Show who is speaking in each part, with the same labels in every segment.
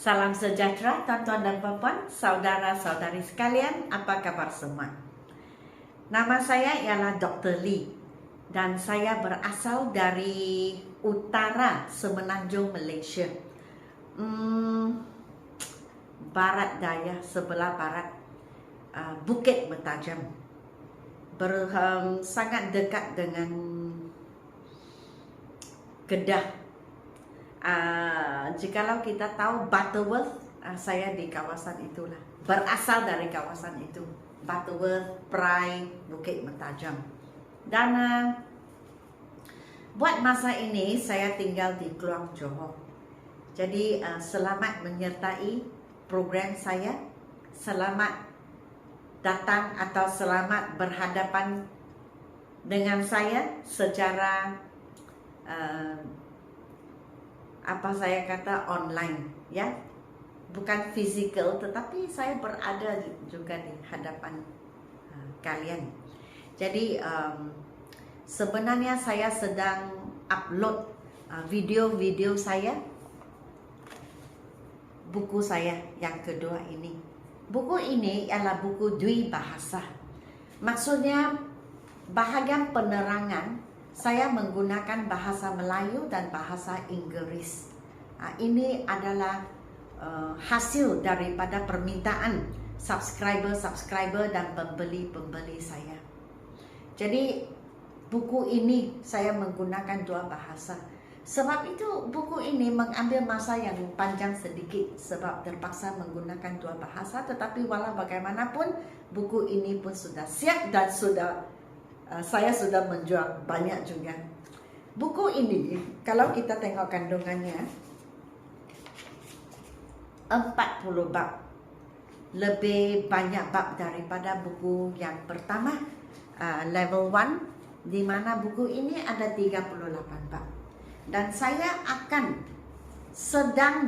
Speaker 1: Salam sejahtera tuan-tuan dan puan-puan, saudara-saudari sekalian, apa kabar semua? Nama saya ialah Dr. Lee dan saya berasal dari utara Semenanjung Malaysia. Barat daya, sebelah barat, Bukit Mentajam. Sangat dekat dengan Kedah. Jikalau kita tahu Butterworth, saya di kawasan itulah, berasal dari kawasan itu, Butterworth, Perai, Bukit Mentajam. Dan buat masa ini saya tinggal di Kluang Johor. Jadi selamat menyertai program saya, selamat datang atau selamat berhadapan dengan saya secara saya kata online, ya, bukan fizikal, tetapi saya berada juga di hadapan kalian. Jadi sebenarnya saya sedang upload video-video saya, buku saya yang kedua ini. Buku ini ialah buku Dwi Bahasa. Maksudnya bahagian penerangan saya menggunakan bahasa Melayu dan bahasa Inggris. Ini adalah hasil daripada permintaan subscriber dan pembeli saya. Jadi buku ini saya menggunakan dua bahasa. Sebab itu buku ini mengambil masa yang panjang sedikit sebab terpaksa menggunakan dua bahasa. Tetapi walau bagaimanapun buku ini pun sudah siap dan saya sudah menjual banyak juga. Buku ini kalau kita tengok kandungannya 40 bab. Lebih banyak bab daripada buku yang pertama, level 1, di mana buku ini ada 38 bab. Dan saya sedang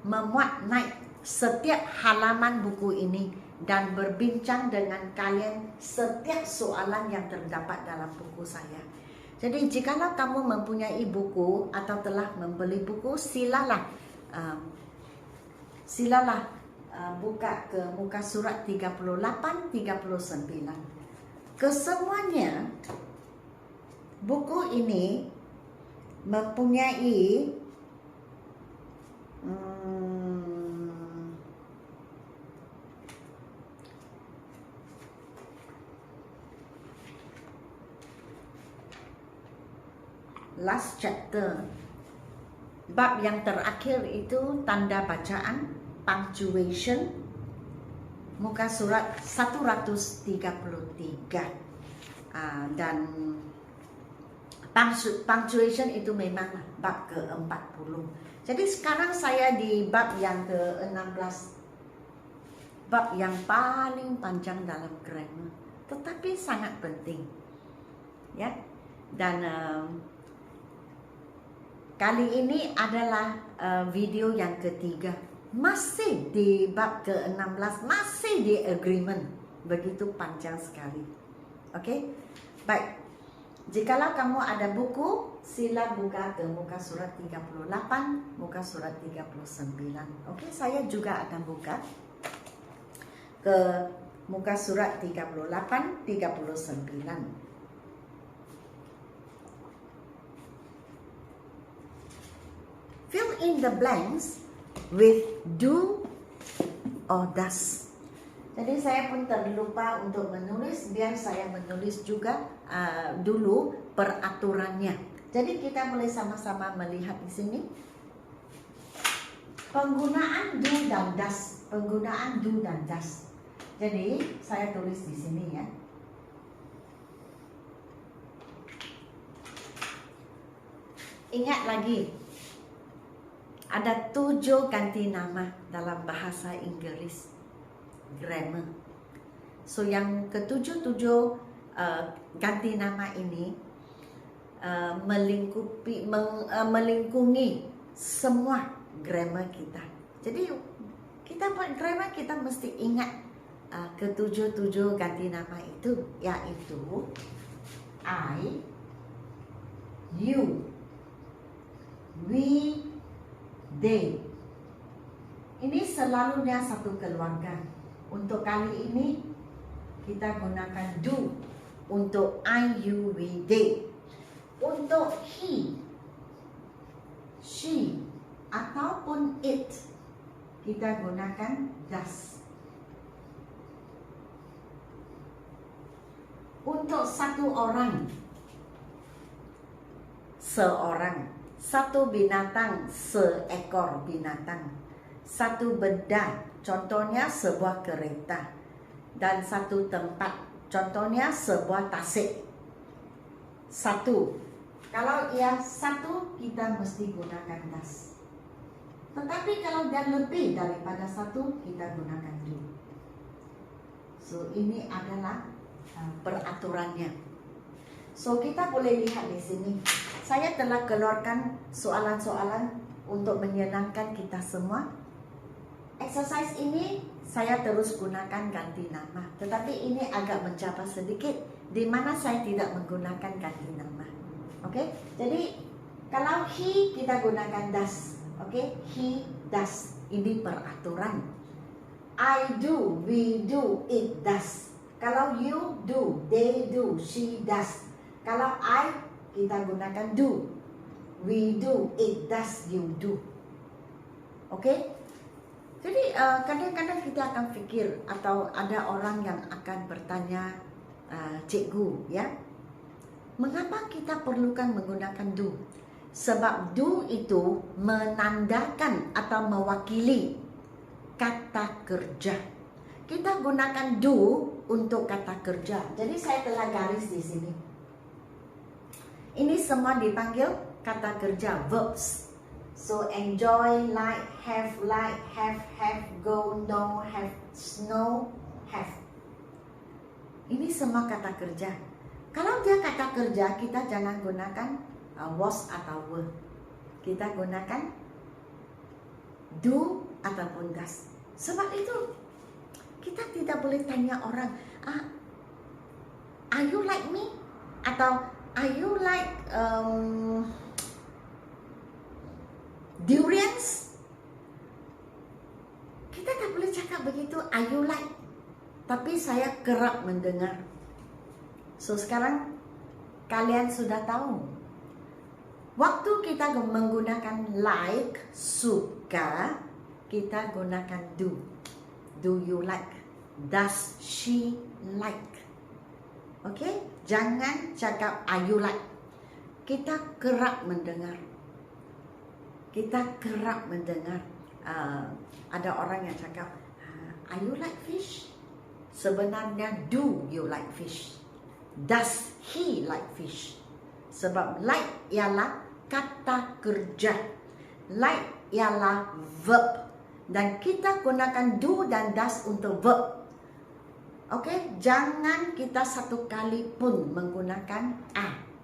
Speaker 1: memuat naik setiap halaman buku ini dan berbincang dengan kalian setiap soalan yang terdapat dalam buku saya. Jadi jikalau kamu mempunyai buku atau telah membeli buku, silalah buka ke muka surat 38-39. Kesemuanya buku ini mempunyai last chapter, bab yang terakhir itu tanda bacaan, punctuation, muka surat 133, dan punctuation itu memang bab ke-40. Jadi sekarang saya di bab yang ke-16, bab yang paling panjang dalam grammar, tetapi sangat penting, ya. Dan kali ini adalah video yang ketiga, masih di bab ke-16, masih di agreement, begitu panjang sekali. Oke, baik. Jikalau kamu ada buku, sila buka ke muka surat 38, muka surat 39. Oke, saya juga akan buka ke muka surat 38, 39. Fill in the blanks with do or does. Jadi saya pun terlupa untuk menulis, biar saya menulis juga dulu peraturannya. Jadi kita mulai sama-sama melihat di sini. Penggunaan do dan does, penggunaan do dan does. Jadi saya tulis di sini, ya. Ingat lagi, ada 7 ganti nama dalam bahasa Inggris grammar. So yang ke-7 ganti nama ini melingkungi semua grammar kita. Jadi kita buat grammar, kita mesti ingat ke-7 ganti nama itu, yaitu I, you, we, they, Ini selalunya satu keluarga. Untuk kali ini kita gunakan do untuk I, you, we, they. Untuk he, she, ataupun it, kita gunakan does. Untuk satu orang, seorang. Satu binatang, seekor binatang. Satu benda, contohnya sebuah kereta. Dan satu tempat, contohnya sebuah tasik. Satu. Kalau ia satu, kita mesti gunakan das. Tetapi kalau dia lebih daripada satu, kita gunakan do. So, ini adalah peraturannya. So, kita boleh lihat di sini. Saya telah keluarkan soalan-soalan untuk menyenangkan kita semua. Exercise ini saya terus gunakan ganti nama. Tetapi ini agak mencabar sedikit, di mana saya tidak menggunakan ganti nama. Oke? Jadi, kalau he, kita gunakan does. Oke? He does. Ini peraturan. I do, we do, it does. Kalau you do, they do, she does. Kalau I, kita gunakan do. We do, it does, you do. Oke? Jadi kadang-kadang kita akan fikir atau ada orang yang akan bertanya, cikgu, ya, mengapa kita perlukan menggunakan do? Sebab do itu menandakan atau mewakili kata kerja. Kita gunakan do untuk kata kerja. Jadi saya telah garis di sini. Ini semua dipanggil kata kerja, verbs. So enjoy, like, have, go, know, have, snow, have. Ini semua kata kerja. Kalau dia kata kerja, kita jangan gunakan was atau were. Kita gunakan do ataupun does. Sebab itu kita tidak boleh tanya orang, are you like me? Atau are you like durians? Kita tak boleh cakap begitu, are you like? Tapi saya kerap mendengar. So sekarang kalian sudah tahu. Waktu kita menggunakan like, suka, kita gunakan do. Do you like? Does she like? Okay? Jangan cakap are you like. Kita kerap mendengar. Ada orang yang cakap, are you like fish? Sebenarnya do you like fish? Does he like fish? Sebab like ialah kata kerja. Like ialah verb. Dan kita gunakan do dan does untuk verb. Okey, jangan kita satu kali pun menggunakan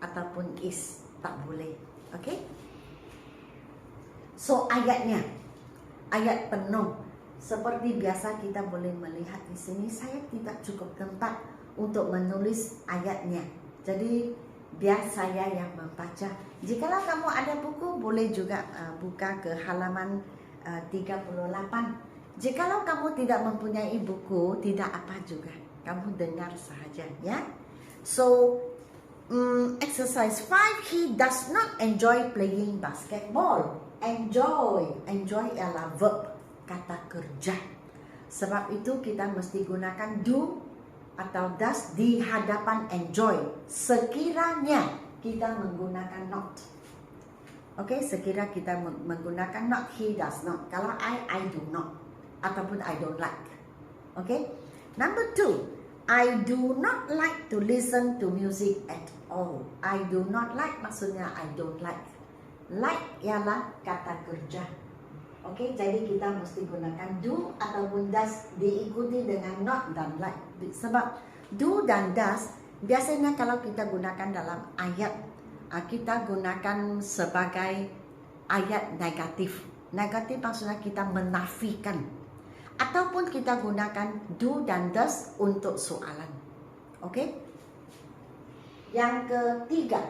Speaker 1: ataupun is. Tak boleh. Okey? So ayatnya, ayat penuh. Seperti biasa kita boleh melihat di sini, saya tidak cukup tempat untuk menulis ayatnya. Jadi biar saya yang membaca. Jikalau kamu ada buku, boleh juga buka ke halaman 38. Jikalau kamu tidak mempunyai buku, tidak apa juga. Kamu dengar sahaja, ya. So, exercise 5, he does not enjoy playing basketball. Enjoy ialah verb, kata kerja. Sebab itu kita mesti gunakan do atau does di hadapan enjoy. Sekiranya kita menggunakan not. Okay, sekira kita menggunakan not, he does not. Kalau I do not. Ataupun I don't like. Okay. Number 2, I do not like to listen to music at all. I do not like maksudnya I don't like. Like ialah kata kerja. Okay, jadi kita mesti gunakan do ataupun does diikuti dengan not dan like. Sebab do dan does biasanya kalau kita gunakan dalam ayat, kita gunakan sebagai ayat negatif. Negatif maksudnya kita menafikan. Ataupun kita gunakan do dan does untuk soalan. Okay? Yang ketiga,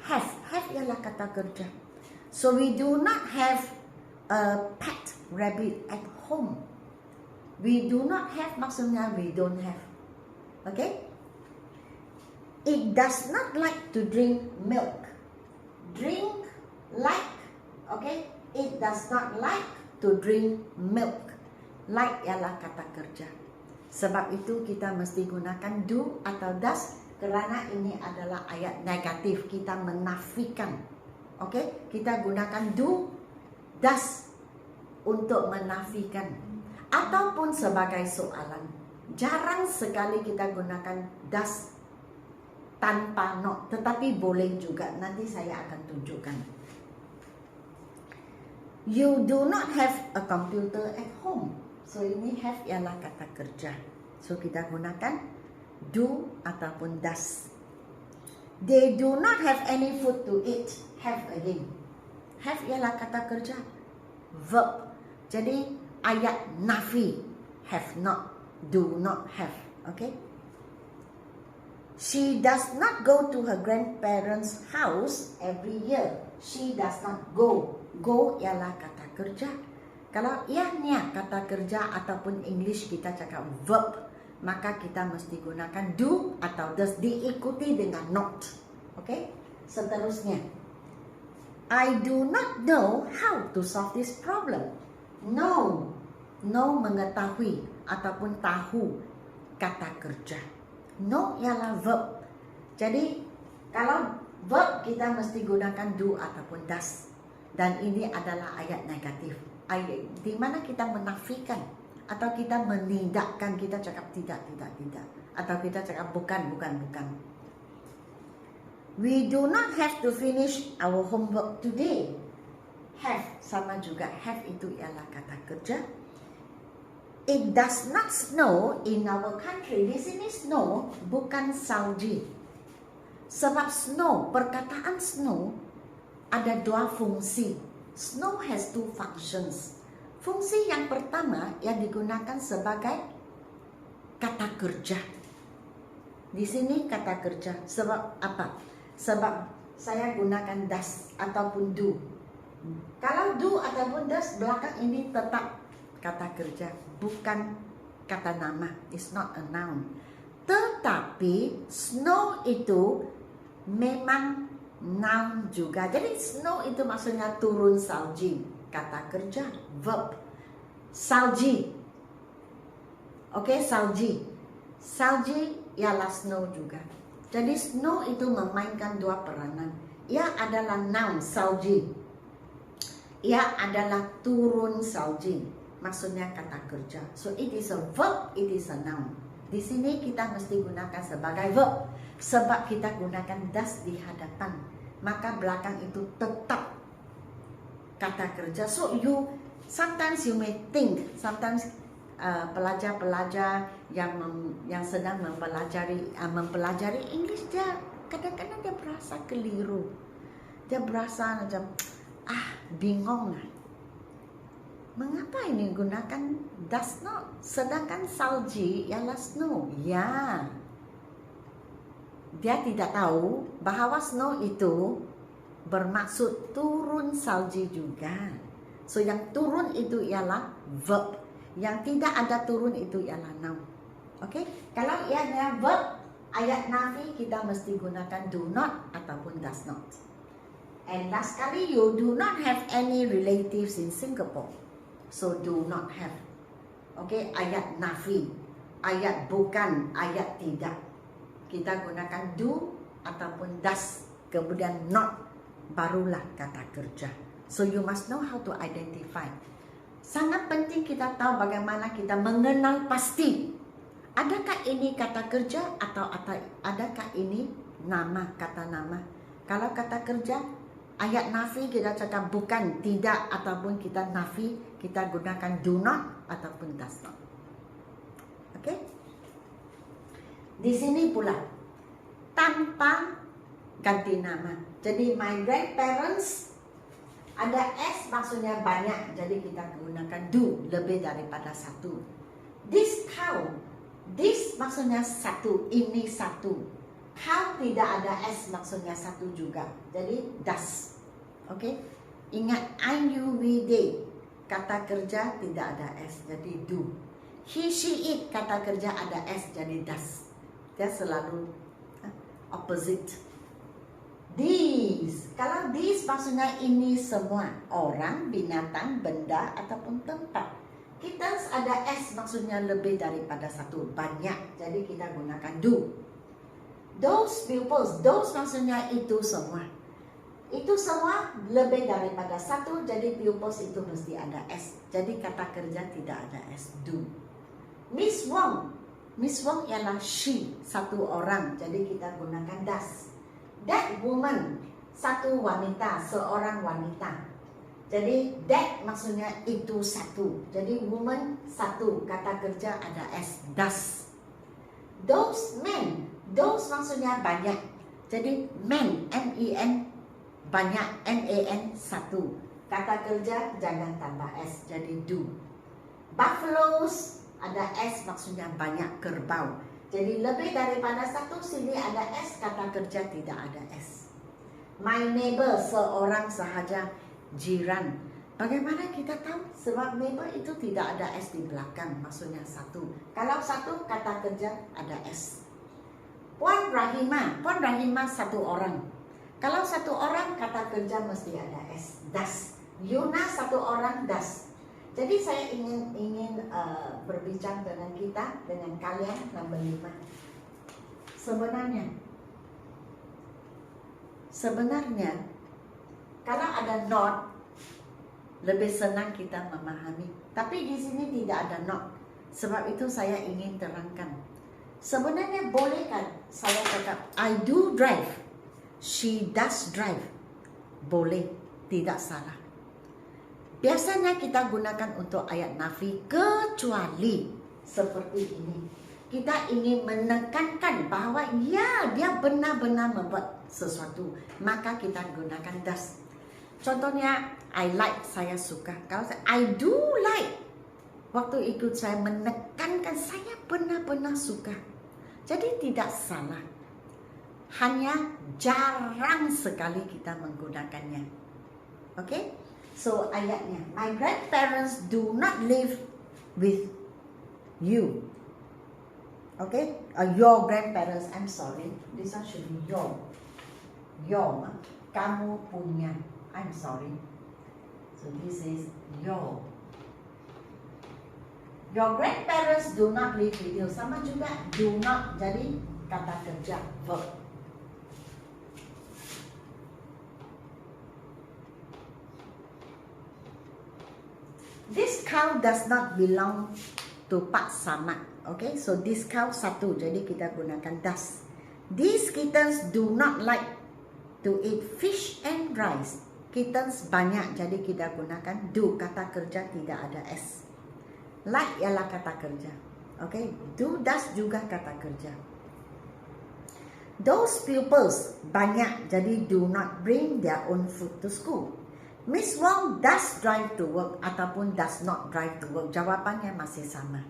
Speaker 1: have. Have ialah kata kerja. So we do not have a pet rabbit at home. We do not have maksudnya we don't have. Okay? It does not like to drink milk. Drink like, okay? It does not like to drink milk. Like ialah kata kerja. Sebab itu kita mesti gunakan do atau does kerana ini adalah ayat negatif. Kita menafikan. Okay? Kita gunakan do, does untuk menafikan. Ataupun sebagai soalan. Jarang sekali kita gunakan does tanpa not. Tetapi boleh juga. Nanti saya akan tunjukkan. You do not have a computer at home. So ini have ialah kata kerja. So kita gunakan do ataupun does. They do not have any food to eat. Have again. Have ialah kata kerja. Verb. Jadi ayat nafi. Have not. Do not have. Okay. She does not go to her grandparents' house every year. She does not go. Go ialah kata kerja. Kalau ianya kata kerja ataupun English kita cakap verb, maka kita mesti gunakan do atau does diikuti dengan not. Okay? Seterusnya. I do not know how to solve this problem. No. No mengetahui ataupun tahu kata kerja. No ialah verb. Jadi kalau verb kita mesti gunakan do ataupun does. Dan ini adalah ayat negatif. Ayat di mana kita menafikan atau kita menidakkan, kita cakap tidak. Atau kita cakap bukan. We do not have to finish our homework today. Have sama juga. Have itu ialah kata kerja. It does not snow in our country. Di sini snow bukan salji. Sebab snow, perkataan snow ada dua fungsi. Snow has two functions. Fungsi yang pertama yang digunakan sebagai kata kerja. Di sini kata kerja. Sebab apa? Sebab saya gunakan does ataupun do. Kalau do ataupun does belakang ini tetap kata kerja, bukan kata nama. It's not a noun. Tetapi snow itu memang noun juga. Jadi snow itu maksudnya turun salji. Kata kerja, verb. Salji. Oke, salji. Salji ialah snow juga. Jadi snow itu memainkan dua peranan. Ia adalah noun, salji. Ia adalah turun salji. Maksudnya kata kerja. So it is a verb, it is a noun. Di sini kita mesti gunakan sebagai verb. Sebab kita gunakan does di hadapan. Maka belakang itu tetap kata kerja. So sometimes you may think, sometimes pelajar-pelajar yang sedang mempelajari English, dia kadang-kadang dia berasa keliru. Dia berasa macam bingung lah. Mengapa ini gunakan does not? Sedangkan salji ialah snow. Ya. Dia tidak tahu bahawa snow itu bermaksud turun salji juga. So yang turun itu ialah verb. Yang tidak ada turun itu ialah noun. Okay? Kalau ianya verb, ayat nafi kita mesti gunakan do not ataupun does not. And last kali, you do not have any relatives in Singapore. So do not have. Okay, ayat nafi, ayat bukan, ayat tidak. Kita gunakan do ataupun does, kemudian not, barulah kata kerja. So you must know how to identify. Sangat penting kita tahu bagaimana kita mengenal pasti. Adakah ini kata kerja atau adakah ini nama, kata nama. Kalau kata kerja, ayat nafi kita cakap bukan, tidak, ataupun kita nafi, kita gunakan do not ataupun does not. Okay? Di sini pula, tanpa ganti nama. Jadi my grandparents, ada S maksudnya banyak, jadi kita gunakan do, lebih daripada satu. This cow, this maksudnya satu, ini satu. Cow tidak ada S maksudnya satu juga, jadi does. Okay? Ingat IUVD. kata kerja tidak ada S, jadi do. He, she, it, kata kerja ada S, jadi does. Dia selalu opposite. These, kalau these maksudnya ini semua, orang, binatang, benda, ataupun tempat. Kittens ada S maksudnya lebih daripada satu, banyak, jadi kita gunakan do. Those pupils, those maksudnya itu semua. Itu semua lebih daripada satu, jadi pupils itu mesti ada S. Jadi kata kerja tidak ada S, do. Miss Wong, Miss Wong ialah she, satu orang, jadi kita gunakan does. That woman, satu wanita, seorang wanita. Jadi that maksudnya itu satu, jadi woman satu, kata kerja ada S, does. Those men, those maksudnya banyak, jadi men, M-E-N, banyak, M-A-N, satu, kata kerja jangan tambah S, jadi do. Buffaloes ada S maksudnya banyak, kerbau, jadi lebih daripada satu, sini ada S, kata kerja tidak ada S. My neighbor, seorang sahaja, jiran. Bagaimana kita tahu? Sebab neighbor itu tidak ada S di belakang, maksudnya satu. Kalau satu, kata kerja ada S. Puan Rahimah, Puan Rahimah satu orang. Kalau satu orang, kata kerja mesti ada S, does. Yuna satu orang, does. Jadi saya ingin berbicara dengan kita, dengan kalian, nombor 5. Sebenarnya, kalau ada not, lebih senang kita memahami. Tapi di sini tidak ada not. Sebab itu saya ingin terangkan. Sebenarnya boleh kan saya cakap, I do drive. She does drive. Boleh, tidak salah. Biasanya kita gunakan untuk ayat nafi kecuali seperti ini. Kita ingin menekankan bahawa ya, dia benar-benar membuat sesuatu, maka kita gunakan does. Contohnya, I like, saya suka. Kalau saya, I do like, waktu itu saya menekankan saya benar-benar suka. Jadi tidak salah. Hanya jarang sekali kita menggunakannya. Okay? So ayatnya, my grandparents do not live with you. Okay? Your grandparents, I'm sorry. This one should be your. Your, kamu punya. I'm sorry. So this is your. Your grandparents do not live with you. Sama juga do not, jadi kata kerja, verb. This cow does not belong to Pak Samad. Okay, so this cow satu, jadi kita gunakan does. These kittens do not like to eat fish and rice. Kittens banyak, jadi kita gunakan do, kata kerja tidak ada S. Like ialah kata kerja. Okay, do, does juga kata kerja. Those pupils banyak, jadi do not bring their own food to school. Miss Wong does drive to work ataupun does not drive to work. Jawapannya masih sama.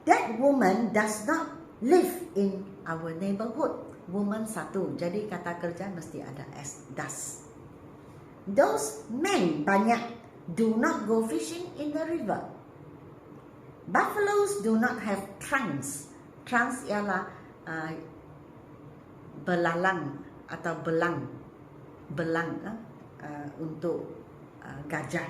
Speaker 1: That woman does not live in our neighborhood. Woman satu, jadi kata kerja mesti ada S, does. Those men banyak do not go fishing in the river. Buffaloes do not have trunks. Trunks ialah belalang atau belang. Untuk gajah.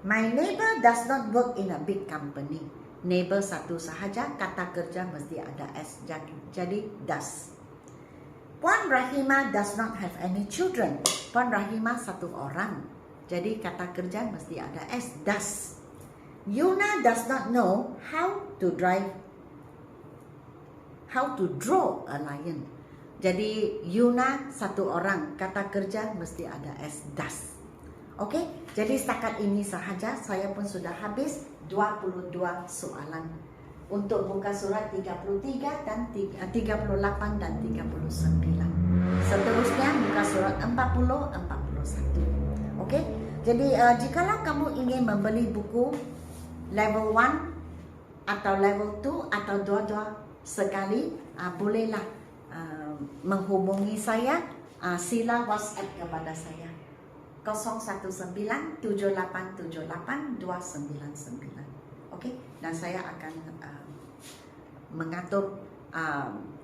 Speaker 1: My neighbor does not work in a big company. Neighbor satu sahaja, kata kerja mesti ada S, jadi does. Puan Rahimah does not have any children. Puan Rahimah satu orang, jadi kata kerja mesti ada S, does. Yuna does not know how to draw a lion. Jadi Yuna satu orang, kata kerja mesti ada S, does. Oke, jadi setakat ini sahaja, saya pun sudah habis 22 soalan. Untuk buka surat 33 dan 38 dan 39. Seterusnya buka surat 40, 41. Oke, jadi jikalau kamu ingin membeli buku level 1 atau level 2 atau dua-dua sekali, bolehlah menghubungi saya, sila WhatsApp kepada saya. 01978782999. Okey, dan saya akan mengatur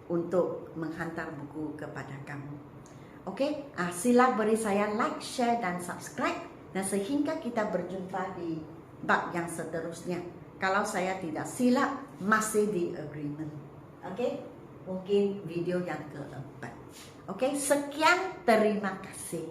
Speaker 1: untuk menghantar buku kepada kamu. Okey, sila beri saya like, share dan subscribe, dan sehingga kita berjumpa di bab yang seterusnya. Kalau saya tidak silap, masih di agreement. Okey, mungkin video yang keempat. Okey, sekian, terima kasih.